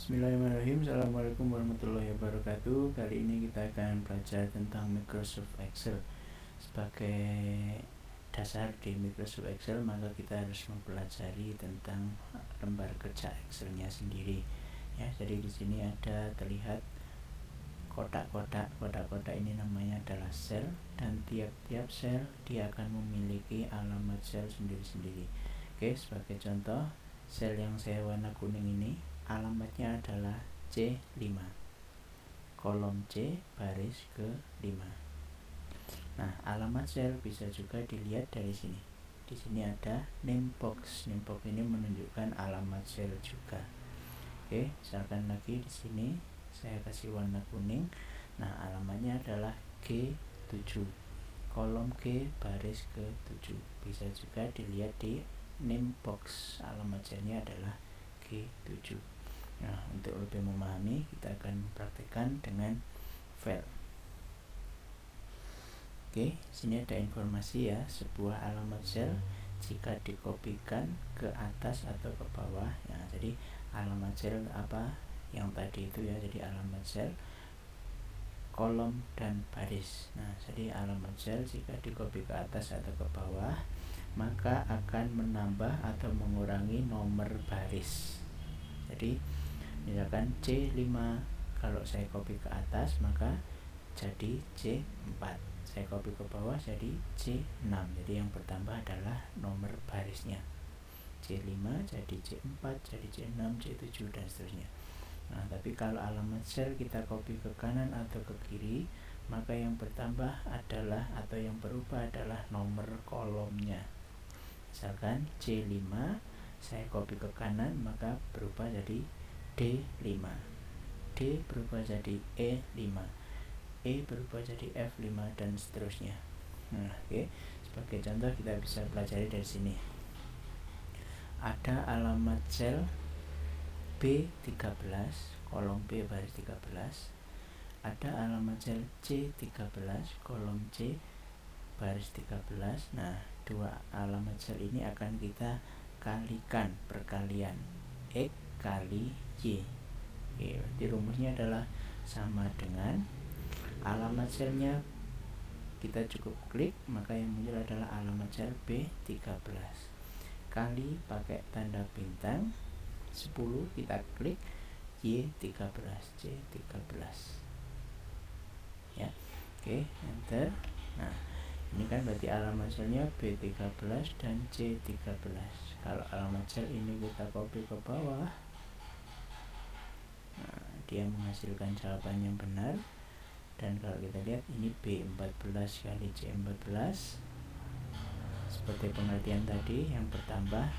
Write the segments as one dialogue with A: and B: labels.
A: Bismillahirrahmanirrahim. Assalamualaikum warahmatullahi wabarakatuh. Kali ini kita akan belajar tentang Microsoft Excel. Sebagai dasar di Microsoft Excel, maka kita harus mempelajari tentang lembar kerja Excelnya sendiri. Ya, jadi di sini ada terlihat kotak-kotak. Kotak-kotak ini namanya adalah sel, dan tiap-tiap sel dia akan memiliki alamat sel sendiri-sendiri. Oke, sebagai contoh, sel yang saya warna kuning ini alamatnya adalah C5, kolom C baris ke-5. Nah, alamat sel bisa juga dilihat dari sini. Di sini ada name box. Name box ini menunjukkan alamat sel juga. Oke, misalkan lagi di sini saya kasih warna kuning. Nah, alamatnya adalah G7, kolom G baris ke-7. Bisa juga dilihat di name box, alamat selnya adalah G7. Nah, untuk lebih memahami, kita akan praktekkan dengan file. Oke, sini ada informasi ya, sebuah alamat sel jika dikopikan ke atas atau ke bawah. Nah, jadi alamat sel apa yang tadi itu ya, jadi alamat sel kolom dan baris. Nah, jadi alamat sel jika dikopi ke atas atau ke bawah, maka akan menambah atau mengurangi nomor baris. Jadi misalkan C5, kalau saya copy ke atas maka jadi C4, saya copy ke bawah jadi C6. Jadi yang bertambah adalah nomor barisnya. C5 jadi C4, jadi C6, C7 dan seterusnya. Nah, tapi kalau alamat sel kita copy ke kanan atau ke kiri, maka yang bertambah adalah atau yang berubah adalah nomor kolomnya. Misalkan C5 saya copy ke kanan maka berubah jadi D5, D berubah jadi E5, E berubah jadi F5 dan seterusnya. Nah, oke. Sebagai contoh kita bisa pelajari dari sini. Ada alamat sel B13, kolom B baris 13. Ada alamat sel C13, kolom C baris 13. Nah, dua alamat sel ini akan kita kalikan, perkalian X kali Y. Oke, berarti rumusnya adalah sama dengan alamat selnya kita cukup klik, maka yang muncul adalah alamat sel B13 kali pakai tanda bintang 10, kita klik Y13, C13 ya. Oke, enter. Nah, ini kan berarti alamat selnya B13 dan C13. Kalau alamat sel ini kita copy ke bawah, nah, dia menghasilkan jawaban yang benar. Dan kalau kita lihat ini B14 kali C14, seperti pengertian tadi, yang bertambah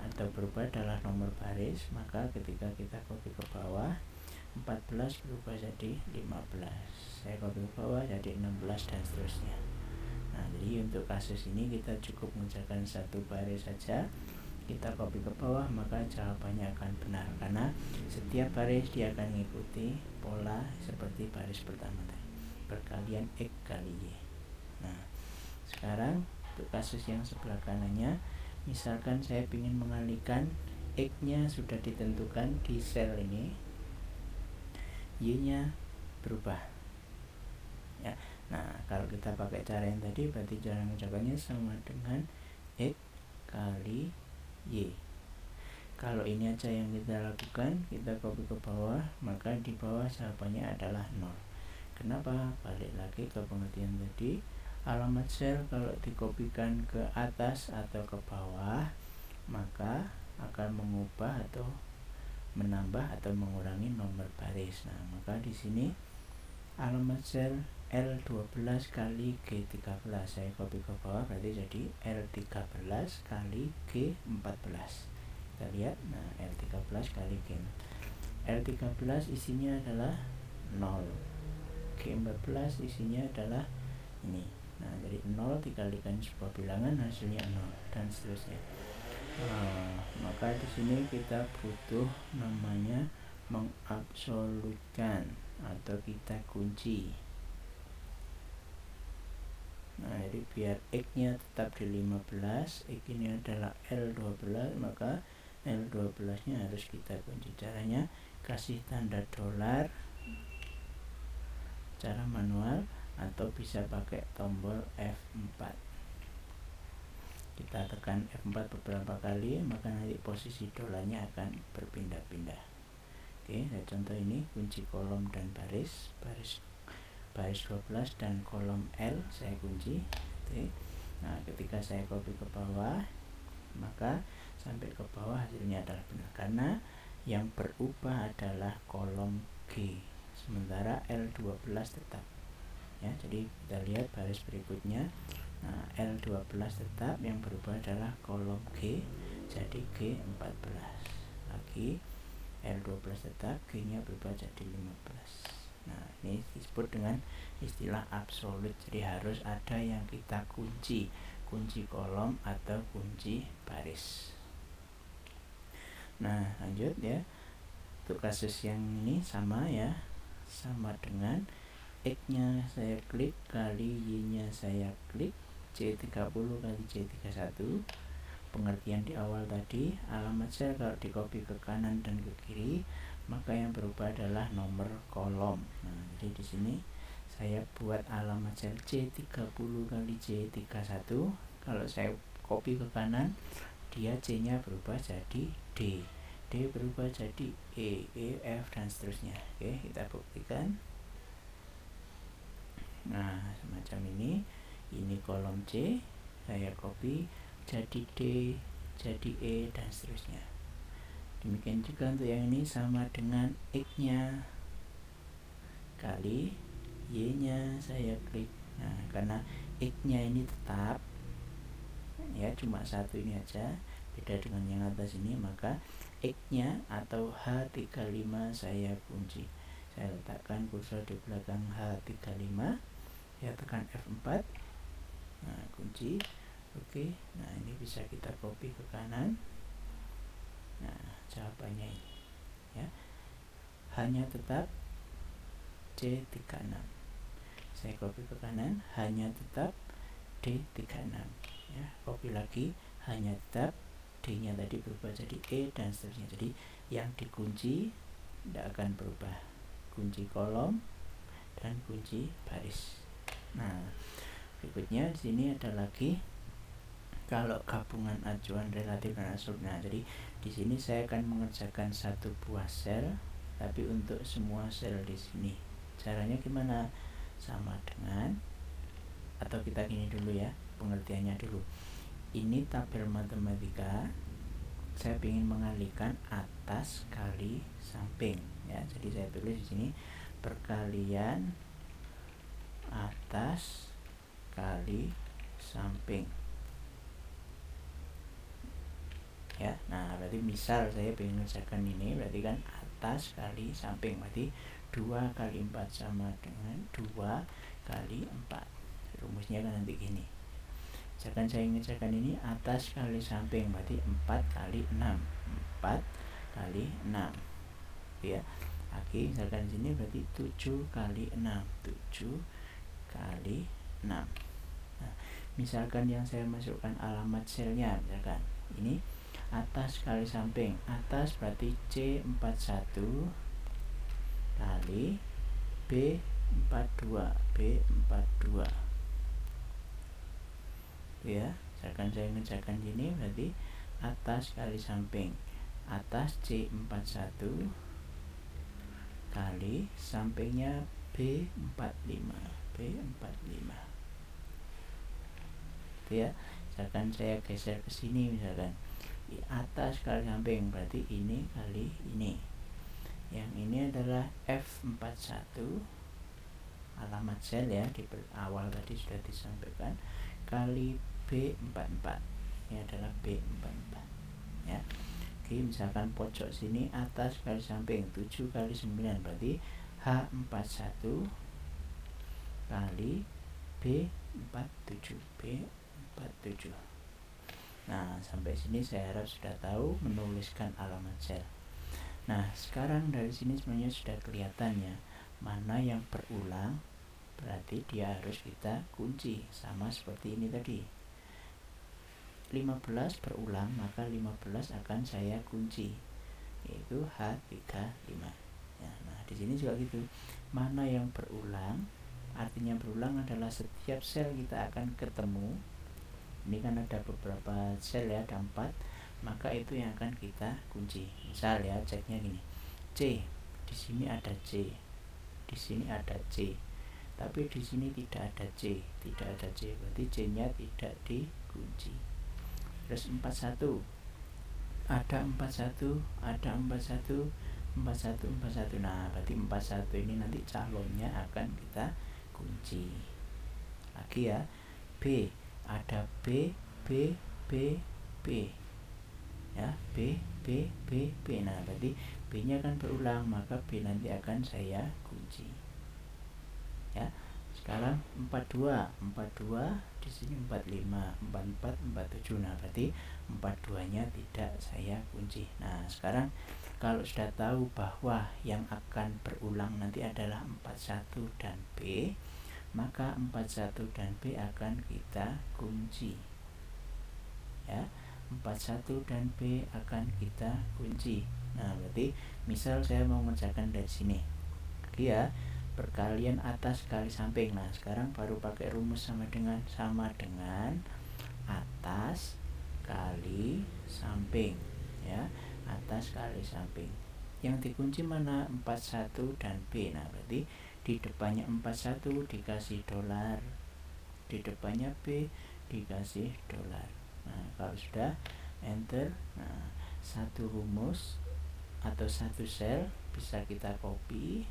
A: atau berubah adalah nomor baris, maka ketika kita copy ke bawah 14 berubah jadi 15, saya copy ke bawah jadi 16 dan seterusnya. Nah, jadi untuk kasus ini kita cukup mengerjakan satu baris saja, kita copy ke bawah, maka jawabannya akan benar karena setiap baris dia akan mengikuti pola seperti baris pertama tadi, perkalian X kali Y. Nah, sekarang untuk kasus yang sebelah kanannya, misalkan saya ingin mengalihkan X nya sudah ditentukan di sel ini, Y nya berubah ya. Nah, kalau kita pakai cara yang tadi, berarti cara mengucapkannya sama dengan X kali Y. Kalau ini aja yang kita lakukan, kita copy ke bawah, maka di bawah jawabannya adalah 0. Kenapa? Balik lagi ke pengertian tadi, alamat sel kalau dikopikan ke atas atau ke bawah, maka akan mengubah atau menambah atau mengurangi nomor baris. Nah, maka di sini alamat sel L12 kali G13 saya copy ke bawah, berarti jadi L13 kali G14. Kita lihat, nah, L13 kali G. L13 isinya adalah 0, G14 isinya adalah ini. Nah, jadi 0 dikalikan sebuah bilangan hasilnya 0 dan seterusnya. Maka di sini kita butuh namanya mengabsolutkan atau kita kunci. Nah, jadi biar X nya tetap di 15, X ini adalah L12, maka L12 nya harus kita kunci. Caranya kasih tanda $, cara manual, atau bisa pakai tombol F4. Kita tekan F4 beberapa kali, maka nanti posisi $-nya akan berpindah-pindah. Oke, saya contoh ini kunci kolom dan baris 12 dan kolom L saya kunci. Oke. Nah, ketika saya copy ke bawah, maka sampai ke bawah hasilnya adalah benar, karena yang berubah adalah kolom G, sementara L12 tetap. Ya, jadi kita lihat baris berikutnya. Nah, L12 tetap, yang berubah adalah kolom G, jadi G14. Lagi L12 tetap, G-nya berubah jadi 15. Nah, ini disebut dengan istilah absolut. Jadi harus ada yang kita kunci kolom atau kunci baris. Nah, lanjut ya. Untuk kasus yang ini sama ya, sama dengan X-nya saya klik kali Y-nya saya klik, C30 kali C31. Pengertian di awal tadi, alamat sel kalau di copy ke kanan dan ke kiri, maka yang berubah adalah nomor kolom. Nah, jadi di sini saya buat alamat sel C30 kali C31. Kalau saya copy ke kanan, dia C-nya berubah jadi D, D berubah jadi E, F, dan seterusnya. Oke, kita buktikan. Nah, semacam ini kolom C, saya copy jadi D, jadi E, dan seterusnya. Demikian juga untuk yang ini, sama dengan X-nya kali Y-nya saya klik. Nah, karena X-nya ini tetap ya, cuma satu ini aja, beda dengan yang atas ini, maka X-nya atau H35 saya kunci. Saya letakkan kursor di belakang H35, saya tekan F4. Nah, kunci. Oke, nah ini bisa kita copy ke kanan. Nah, jawabannya ini ya, hanya tetap C36. Saya copy ke kanan, hanya tetap D36 ya. Copy lagi, hanya tetap, D-nya tadi berubah jadi E, dan seterusnya. Jadi yang dikunci tidak akan berubah, kunci kolom dan kunci baris. Nah, berikutnya di sini ada lagi kalau gabungan acuan relatif dan absolut. Nah, jadi di sini saya akan mengerjakan satu buah sel, tapi untuk semua sel di sini. Caranya gimana? Sama dengan, atau kita gini dulu ya, pengertiannya dulu. Ini tabel matematika, saya ingin mengalihkan atas kali samping ya. Jadi saya tulis di sini perkalian atas kali samping ya. Nah, berarti misal saya ingin mengerjakan ini, berarti kan atas kali samping, berarti 2 kali 4 sama dengan 2 kali 4. Rumusnya kan nanti gini. Misalkan saya ingin mengerjakan ini atas kali samping, berarti 4 kali 6, 4 kali 6 ya. Lagi misalkan sini berarti 7 kali 6, 7 kali 6. Nah, misalkan yang saya masukkan alamat selnya, misalkan ini atas kali samping, atas berarti C41 kali B42, B42 ya. Misalkan saya mengerjakan ini berarti atas kali samping, atas C41 kali sampingnya B45, B45 ya. Misalkan saya geser ke sini, misalkan di atas kali samping berarti ini kali ini, yang ini adalah F41 alamat sel ya, di awal tadi sudah disampaikan, kali B44, ini adalah B44 ya. Oke, misalkan pojok sini atas kali samping 7 kali 9 berarti H41 kali B47, B47. Nah, sampai sini saya harap sudah tahu menuliskan alamat sel. Nah, sekarang dari sini sebenarnya sudah kelihatan ya, mana yang berulang berarti dia harus kita kunci, sama seperti ini tadi. 15 berulang, maka 15 akan saya kunci, yaitu H35 ya. Nah di sini juga gitu, mana yang berulang, artinya berulang adalah setiap sel kita akan ketemu. Ini kan ada beberapa sel ya, ada 4, maka itu yang akan kita kunci. Misal ya, ceknya gini, C, di sini ada C, di sini ada C, tapi di sini tidak ada C, berarti C-nya tidak dikunci. Terus 41, ada 41, ada 41, 41, 41. Nah, berarti 41 ini nanti calonnya akan kita kunci. Lagi ya, B, ada B, B, B, B. Ya, B, B, B, B. Nah, berarti B-nya kan berulang, maka B nanti akan saya kunci. Ya. Sekarang 42 di sini 45, 44, 47. Nah, berarti 42-nya tidak saya kunci. Nah, sekarang kalau sudah tahu bahwa yang akan berulang nanti adalah 41 dan B, maka 41 dan B akan kita kunci. Ya, 41 dan B akan kita kunci. Nah, berarti misal saya mau mengerjakan dari sini. Ya, perkalian atas kali samping. Nah, sekarang baru pakai rumus sama dengan atas kali samping ya, atas kali samping. Yang dikunci mana? 41 dan B. Nah, berarti di depannya 41 dikasih dolar, di depannya B dikasih dolar. Nah, kalau sudah enter, nah satu rumus atau satu sel bisa kita copy.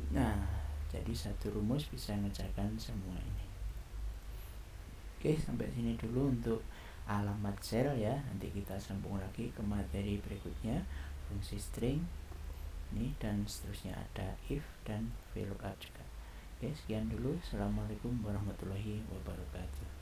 A: Nah, jadi satu rumus bisa mengerjakan semua ini. Oke, sampai sini dulu untuk alamat sel ya. Nanti kita sambung lagi ke materi berikutnya, fungsi string ini dan seterusnya, ada if dan VLOOKUP juga. Oke, sekian dulu. Assalamualaikum warahmatullahi wabarakatuh.